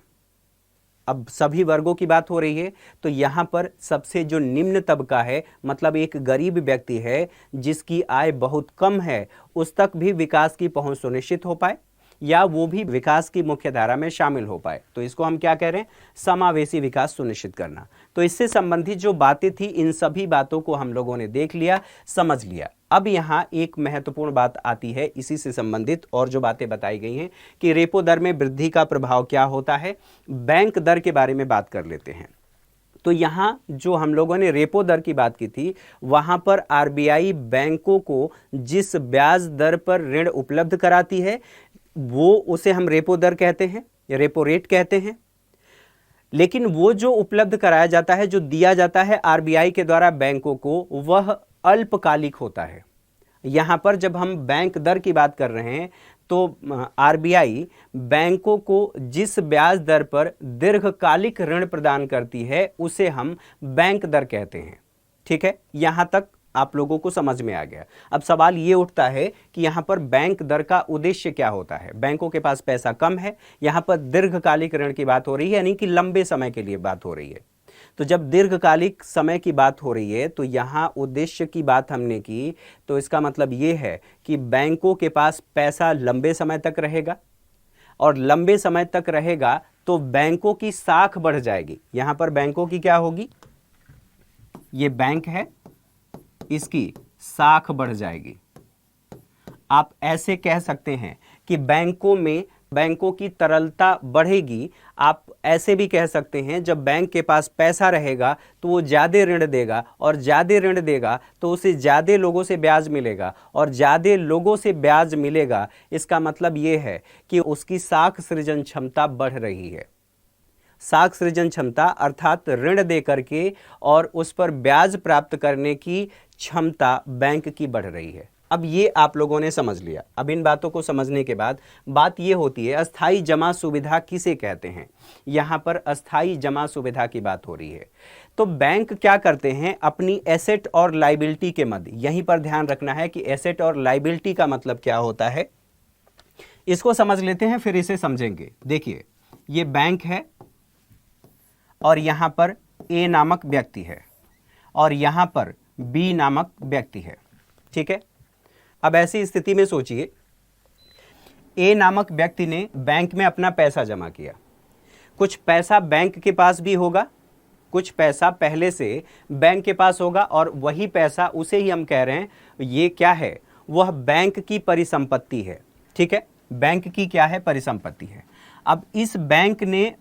अब सभी वर्गों की बात हो रही है तो यहां पर सबसे जो निम्न तबका है, मतलब एक गरीब व्यक्ति है जिसकी आय बहुत कम है, उस तक भी विकास की पहुंच सुनिश्चित हो पाए, या वो भी विकास की मुख्य धारा में शामिल हो पाए, तो इसको हम क्या कह रहे हैं? समावेशी विकास सुनिश्चित करना। तो इससे संबंधित जो बातें थी, इन सभी बातों को हम लोगों ने देख लिया, समझ लिया। अब यहाँ एक महत्वपूर्ण बात आती है इसी से संबंधित, और जो बातें बताई गई हैं कि रेपो दर में वृद्धि का प्रभाव क्या होता है, बैंक दर के बारे में बात कर लेते हैं। तो यहाँ जो हम लोगों ने रेपो दर की बात की थी, वहां पर आरबीआई बैंकों को जिस ब्याज दर पर ऋण उपलब्ध कराती है वो उसे हम रेपो दर कहते हैं, रेपो रेट कहते हैं। लेकिन वो जो उपलब्ध कराया जाता है, जो दिया जाता है आरबीआई के द्वारा बैंकों को, वह अल्पकालिक होता है। यहां पर जब हम बैंक दर की बात कर रहे हैं तो आरबीआई बैंकों को जिस ब्याज दर पर दीर्घकालिक ऋण प्रदान करती है उसे हम बैंक दर कहते हैं, ठीक है। यहां तक आप लोगों को समझ में आ गया। अब सवाल ये उठता है कि यहाँ पर बैंक दर का उद्देश्य क्या होता है? बैंकों के पास पैसा कम है, यहाँ पर दीर्घकालिक ऋण की बात हो रही है, यानी कि लंबे समय के लिए बात हो रही है। तो जब दीर्घकालिक समय की बात हो रही है तो यहाँ उद्देश्य की बात हमने की, तो इसका मतलब ये है कि बैंकों के पास पैसा लंबे समय तक रहेगा, और लंबे समय तक रहेगा तो बैंकों की साख बढ़ जाएगी। यहाँ पर बैंकों की क्या होगी? ये बैंक है, इसकी साख बढ़ जाएगी। आप ऐसे कह सकते हैं कि बैंकों की तरलता बढ़ेगी। आप ऐसे भी कह सकते हैं जब बैंक के पास पैसा रहेगा तो वो ज़्यादा ऋण देगा, और ज़्यादा ऋण देगा तो उसे ज़्यादा लोगों से ब्याज मिलेगा, और ज़्यादा लोगों से ब्याज मिलेगा, इसका मतलब ये है कि उसकी साख सृजन क्षमता बढ़ रही है। साख सृजन क्षमता अर्थात ऋण दे करके और उस पर ब्याज प्राप्त करने की क्षमता बैंक की बढ़ रही है। अब ये आप लोगों ने समझ लिया। अब इन बातों को समझने के बाद बात ये होती है अस्थाई जमा सुविधा किसे कहते हैं। यहाँ पर अस्थाई जमा सुविधा की बात हो रही है। तो बैंक क्या करते हैं, अपनी एसेट और लाइबिलिटी के मध्य, यहीं पर ध्यान रखना है कि एसेट और लाइबिलिटी का मतलब क्या होता है, इसको समझ लेते हैं फिर इसे समझेंगे। देखिए ये बैंक है और यहां पर ए नामक व्यक्ति है और यहां पर बी नामक व्यक्ति है, ठीक है। अब ऐसी स्थिति में सोचिए, ए नामक व्यक्ति ने बैंक में अपना पैसा जमा किया। कुछ पैसा बैंक के पास भी होगा, कुछ पैसा पहले से बैंक के पास होगा और वही पैसा, उसे ही हम कह रहे हैं ये क्या है, वह बैंक की परिसंपत्ति है, ठीक है। बैंक की क्या है, परिसंपत्ति है। अब इस बैंक ने,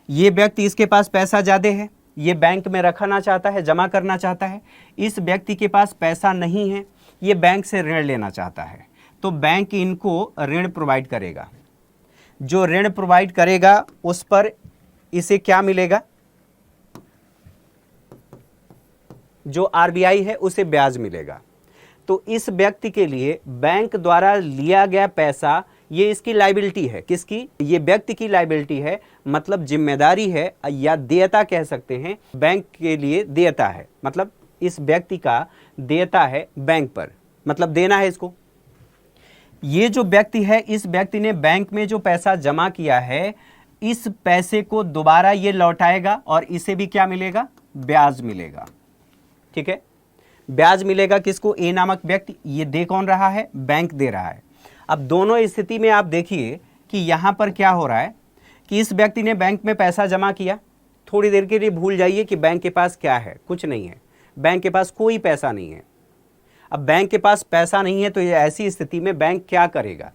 ये व्यक्ति, इसके पास पैसा ज़्यादा है, ये बैंक में रखना चाहता है, जमा करना चाहता है। इस व्यक्ति के पास पैसा नहीं है, ये बैंक से ऋण लेना चाहता है, तो बैंक इनको ऋण प्रोवाइड करेगा। जो ऋण प्रोवाइड करेगा उस पर इसे क्या मिलेगा, जो आरबीआई है उसे ब्याज मिलेगा। तो इस व्यक्ति के लिए बैंक द्वारा लिया गया पैसा, ये इसकी लाइबिलिटी है। किसकी, ये व्यक्ति की लाइबिलिटी है, मतलब जिम्मेदारी है या देयता कह सकते हैं, बैंक के लिए देयता है, मतलब इस व्यक्ति का देयता है बैंक पर, मतलब देना है इसको। ये जो व्यक्ति है, इस व्यक्ति ने बैंक में जो पैसा जमा किया है, इस पैसे को दोबारा ये लौटाएगा और इसे भी क्या मिलेगा, ब्याज मिलेगा, ठीक है। ब्याज मिलेगा किसको, ए नामक व्यक्ति। ये दे कौन रहा है, बैंक दे रहा है। अब दोनों स्थिति में आप देखिए कि यहां पर क्या हो रहा है कि इस व्यक्ति ने बैंक में पैसा जमा किया, थोड़ी देर के लिए भूल जाइए कि बैंक के पास क्या है, कुछ नहीं है, बैंक के पास कोई पैसा नहीं है। अब बैंक के पास पैसा नहीं है तो ये ऐसी स्थिति में बैंक क्या करेगा,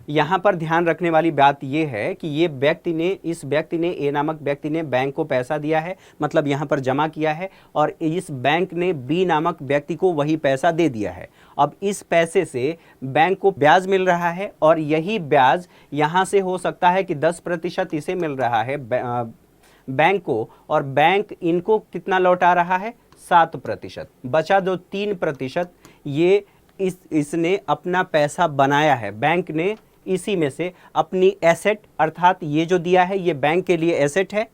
यहां पर ध्यान रखने वाली बात यह है कि ये व्यक्ति ने, इस व्यक्ति ने, ए नामक व्यक्ति ने बैंक को पैसा दिया है, मतलब यहां पर जमा किया है, और इस बैंक ने बी नामक व्यक्ति को वही पैसा दे दिया है। अब इस पैसे से बैंक को ब्याज मिल रहा है और यही ब्याज यहां से हो सकता है कि 10% इसे मिल रहा है बैंक को, और बैंक इनको कितना लौटा रहा है, 7%। बचा जो 3% ये इसने अपना पैसा बनाया है, बैंक ने इसी में से अपनी एसेट, अर्थात ये जो दिया है ये बैंक के लिए एसेट है,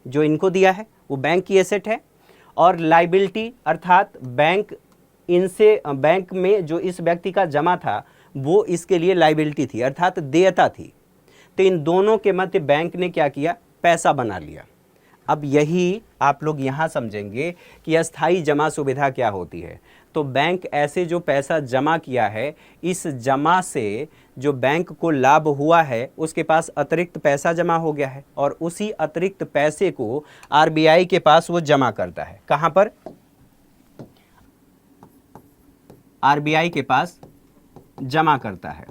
जो इनको दिया है वो बैंक की एसेट है, और लाइबिलिटी अर्थात बैंक इनसे, बैंक में जो इस व्यक्ति का जमा था वो इसके लिए लाइबिलिटी थी, अर्थात देयता थी। तो इन दोनों के मध्य बैंक ने क्या किया, पैसा बना लिया। अब यही आप लोग यहाँ समझेंगे कि अस्थाई जमा सुविधा क्या होती है। तो बैंक ऐसे जो पैसा जमा किया है, इस जमा से जो बैंक को लाभ हुआ है, उसके पास अतिरिक्त पैसा जमा हो गया है और उसी अतिरिक्त पैसे को आरबीआई के पास वो जमा करता है। कहाँ पर, आरबीआई के पास जमा करता है।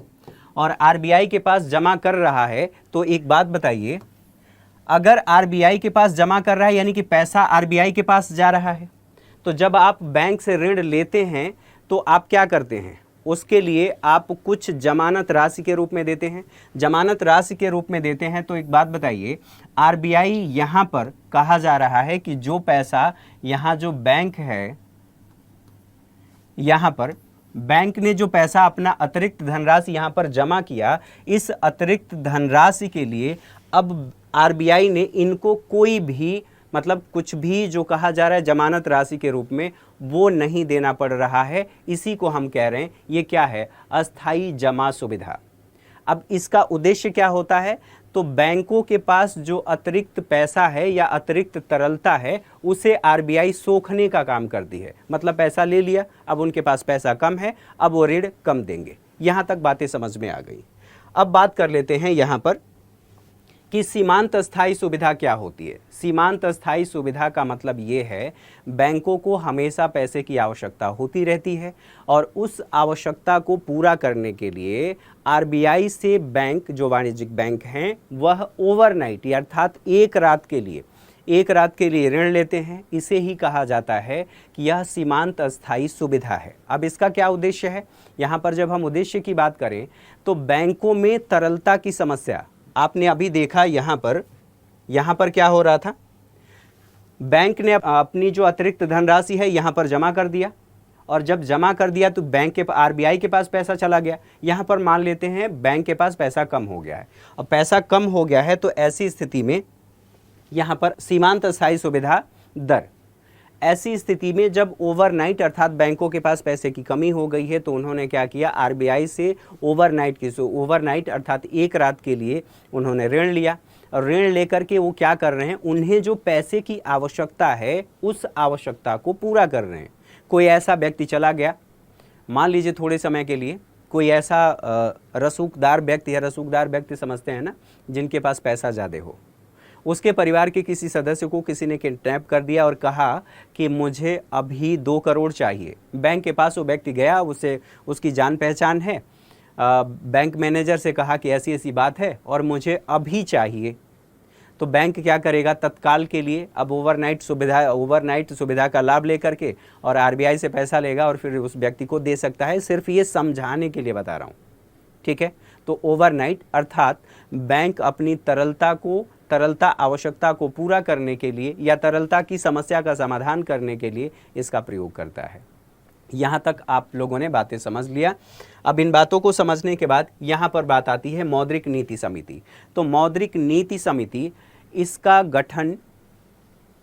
और आरबीआई के पास जमा कर रहा है तो एक बात बताइए, अगर आरबीआई के पास जमा कर रहा है यानी कि पैसा आरबीआई के पास जा रहा है, तो जब आप बैंक से ऋण लेते हैं तो आप क्या करते हैं, उसके लिए आप कुछ जमानत राशि के रूप में देते हैं। जमानत राशि के रूप में देते हैं तो एक बात बताइए, आरबीआई यहाँ पर कहा जा रहा है कि जो पैसा यहाँ जो बैंक है, यहाँ पर बैंक ने जो पैसा अपना अतिरिक्त धनराशि यहाँ पर जमा किया, इस अतिरिक्त धनराशि के लिए अब आरबीआई ने इनको कोई भी, मतलब कुछ भी जो कहा जा रहा है जमानत राशि के रूप में, वो नहीं देना पड़ रहा है। इसी को हम कह रहे हैं, ये क्या है, अस्थाई जमा सुविधा। अब इसका उद्देश्य क्या होता है, तो बैंकों के पास जो अतिरिक्त पैसा है या अतिरिक्त तरलता है, उसे आरबीआई सोखने का काम करती है। मतलब पैसा ले लिया, अब उनके पास पैसा कम है, अब वो ऋण कम देंगे। यहाँ तक बातें समझ में आ गई। अब बात कर लेते हैं यहाँ पर कि सीमांत अस्थाई सुविधा क्या होती है। सीमांत अस्थाई सुविधा का मतलब ये है, बैंकों को हमेशा पैसे की आवश्यकता होती रहती है और उस आवश्यकता को पूरा करने के लिए आरबीआई से बैंक, जो वाणिज्यिक बैंक हैं, वह ओवरनाइट अर्थात एक रात के लिए ऋण लेते हैं। इसे ही कहा जाता है कि यह सीमांत अस्थाई सुविधा है। अब इसका क्या उद्देश्य है, यहाँ पर जब हम उद्देश्य की बात करें तो बैंकों में तरलता की समस्या, आपने अभी देखा यहाँ पर क्या हो रहा था, बैंक ने अपनी जो अतिरिक्त धनराशि है यहाँ पर जमा कर दिया और जब जमा कर दिया तो बैंक के आरबीआई के पास पैसा चला गया। यहाँ पर मान लेते हैं बैंक के पास पैसा कम हो गया है, और पैसा कम हो गया है तो ऐसी स्थिति में यहाँ पर सीमांत स्थायी सुविधा दर, ऐसी स्थिति में जब ओवरनाइट अर्थात बैंकों के पास पैसे की कमी हो गई है तो उन्होंने क्या किया, आरबीआई से ओवरनाइट अर्थात एक रात के लिए उन्होंने ऋण लिया, और ऋण लेकर के वो क्या कर रहे हैं, उन्हें जो पैसे की आवश्यकता है उस आवश्यकता को पूरा कर रहे हैं। कोई ऐसा व्यक्ति चला गया, मान लीजिए थोड़े समय के लिए, कोई ऐसा रसूखदार व्यक्ति समझते हैं ना, जिनके पास पैसा ज़्यादा हो, उसके परिवार के किसी सदस्य को किसी ने किडनैप कर दिया और कहा कि मुझे अभी 2 करोड़ चाहिए। बैंक के पास वो व्यक्ति गया, उसे उसकी जान पहचान है, बैंक मैनेजर से कहा कि ऐसी ऐसी बात है और मुझे अभी चाहिए। तो बैंक क्या करेगा, तत्काल के लिए अब ओवरनाइट सुविधा का लाभ लेकर के और आरबीआई से पैसा लेगा और फिर उस व्यक्ति को दे सकता है। सिर्फ ये समझाने के लिए बता रहा हूँ, ठीक है। तो ओवरनाइट अर्थात बैंक अपनी तरलता आवश्यकता को पूरा करने के लिए या तरलता की समस्या का समाधान करने के लिए इसका प्रयोग करता है। यहाँ तक आप लोगों ने बातें समझ लिया। अब इन बातों को समझने के बाद यहाँ पर बात आती है मौद्रिक नीति समिति। तो मौद्रिक नीति समिति, इसका गठन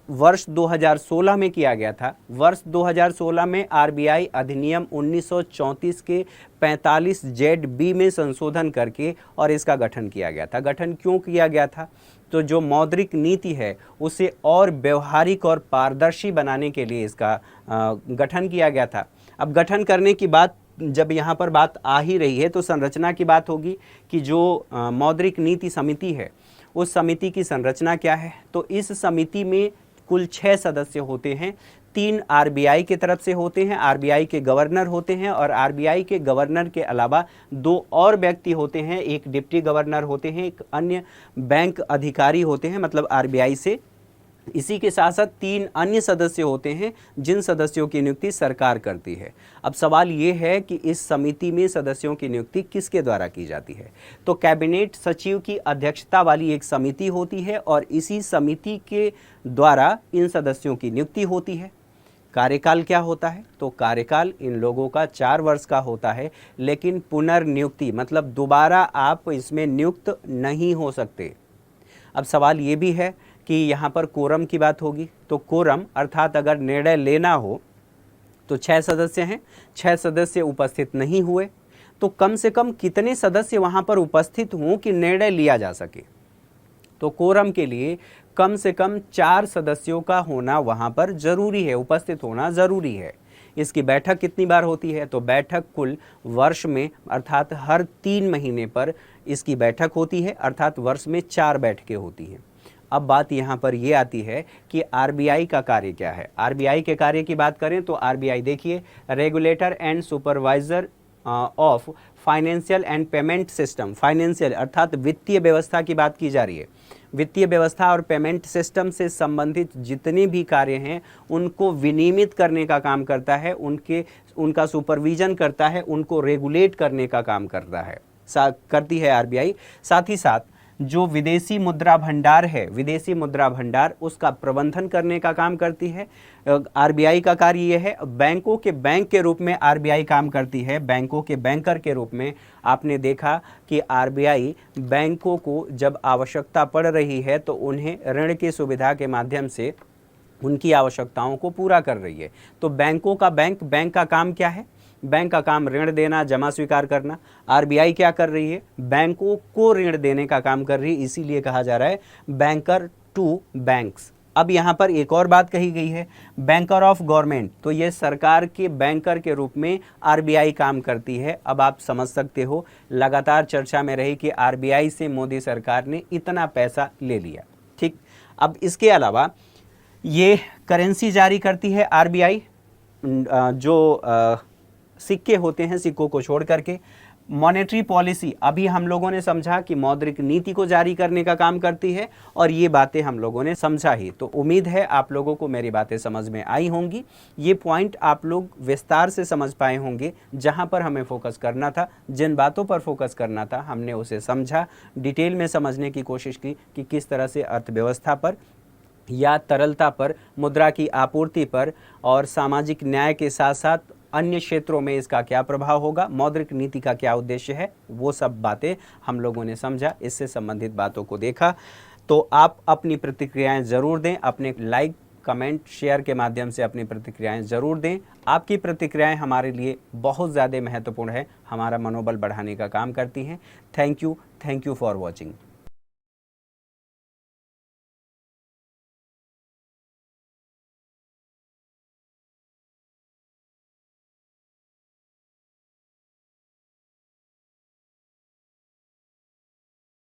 वर्ष 2016 में किया गया था। वर्ष 2016 में आरबीआई अधिनियम 1934 के 45 ZB में संशोधन करके और इसका गठन किया गया था। गठन क्यों किया गया था, तो जो मौद्रिक नीति है उसे और व्यवहारिक और पारदर्शी बनाने के लिए इसका गठन किया गया था। अब गठन करने की बात जब यहाँ पर बात आ ही रही है तो संरचना की बात होगी कि जो मौद्रिक नीति समिति है उस समिति की संरचना क्या है। तो इस समिति में कुल 6 सदस्य होते हैं। 3 आरबीआई की तरफ से होते हैं, आरबीआई के गवर्नर होते हैं, और आरबीआई के गवर्नर के अलावा 2 और व्यक्ति होते हैं, एक डिप्टी गवर्नर होते हैं, एक अन्य बैंक अधिकारी होते हैं, मतलब आरबीआई से। इसी के साथ साथ 3 अन्य सदस्य होते हैं जिन सदस्यों की नियुक्ति सरकार करती है। अब सवाल ये है कि इस समिति में सदस्यों की नियुक्ति किसके द्वारा की जाती है। तो कैबिनेट सचिव की अध्यक्षता वाली एक समिति होती है और इसी समिति के द्वारा इन सदस्यों की नियुक्ति होती है। कार्यकाल क्या होता है, तो कार्यकाल इन लोगों का 4 वर्ष का होता है, लेकिन पुनर्नियुक्ति मतलब दोबारा आप इसमें नियुक्त नहीं हो सकते। अब सवाल ये भी है कि यहाँ पर कोरम की बात होगी। तो कोरम अर्थात अगर निर्णय लेना हो तो 6 सदस्य हैं, 6 सदस्य उपस्थित नहीं हुए तो कम से कम कितने सदस्य वहाँ पर उपस्थित हों कि निर्णय लिया जा सके। तो कोरम के लिए कम से कम 4 सदस्यों का होना वहाँ पर जरूरी है, उपस्थित होना ज़रूरी है। इसकी बैठक कितनी बार होती है, तो बैठक कुल वर्ष में अर्थात हर 3 महीने पर इसकी बैठक होती है, अर्थात वर्ष में 4 बैठकें होती हैं। अब बात यहाँ पर ये आती है कि आरबीआई का कार्य क्या है। आरबीआई के कार्य की बात करें तो आरबीआई देखिए, regulator and supervisor of financial and payment system. Financial अर्थात वित्तीय व्यवस्था की बात की जा रही है। वित्तीय व्यवस्था और पेमेंट सिस्टम से संबंधित जितने भी कार्य हैं उनको विनियमित करने का काम करता है, उनका सुपरविजन करता है, उनको रेगुलेट करने का काम करती है आरबीआई। साथ ही साथ जो विदेशी मुद्रा भंडार है, विदेशी मुद्रा भंडार उसका प्रबंधन करने का काम करती है। आरबीआई का कार्य यह है, बैंकों के बैंक के रूप में आरबीआई काम करती है। बैंकों के बैंकर के रूप में आपने देखा कि आरबीआई बैंकों को जब आवश्यकता पड़ रही है तो उन्हें ऋण की सुविधा के माध्यम से उनकी आवश्यकताओं को पूरा कर रही है। तो बैंकों का बैंक का काम क्या है, बैंक का काम ऋण देना, जमा स्वीकार करना। आरबीआई क्या कर रही है, बैंकों को ऋण देने का काम कर रही है, इसीलिए कहा जा रहा है बैंकर टू बैंक्स। अब यहाँ पर एक और बात कही गई है, बैंकर ऑफ गवर्नमेंट। तो ये सरकार के बैंकर के रूप में आरबीआई काम करती है। अब आप समझ सकते हो, लगातार चर्चा में रही कि आरबीआई से मोदी सरकार ने इतना पैसा ले लिया, ठीक। अब इसके अलावा ये करेंसी जारी करती है आरबीआई, जो सिक्के होते हैं, सिक्कों को छोड़ करके। मॉनेटरी पॉलिसी अभी हम लोगों ने समझा कि मौद्रिक नीति को जारी करने का काम करती है, और ये बातें हम लोगों ने समझा ही। तो उम्मीद है आप लोगों को मेरी बातें समझ में आई होंगी। ये पॉइंट आप लोग विस्तार से समझ पाए होंगे। जहां पर हमें फोकस करना था, जिन बातों पर फोकस करना था, हमने उसे समझा, डिटेल में समझने की कोशिश की कि किस तरह से अर्थव्यवस्था पर या तरलता पर, मुद्रा की आपूर्ति पर और सामाजिक न्याय के साथ साथ अन्य क्षेत्रों में इसका क्या प्रभाव होगा, मौद्रिक नीति का क्या उद्देश्य है, वो सब बातें हम लोगों ने समझा, इससे संबंधित बातों को देखा। तो आप अपनी प्रतिक्रियाएं ज़रूर दें, अपने लाइक कमेंट शेयर के माध्यम से अपनी प्रतिक्रियाएं ज़रूर दें। आपकी प्रतिक्रियाएं हमारे लिए बहुत ज़्यादा महत्वपूर्ण है, हमारा मनोबल बढ़ाने का काम करती हैं। Thank you for watching.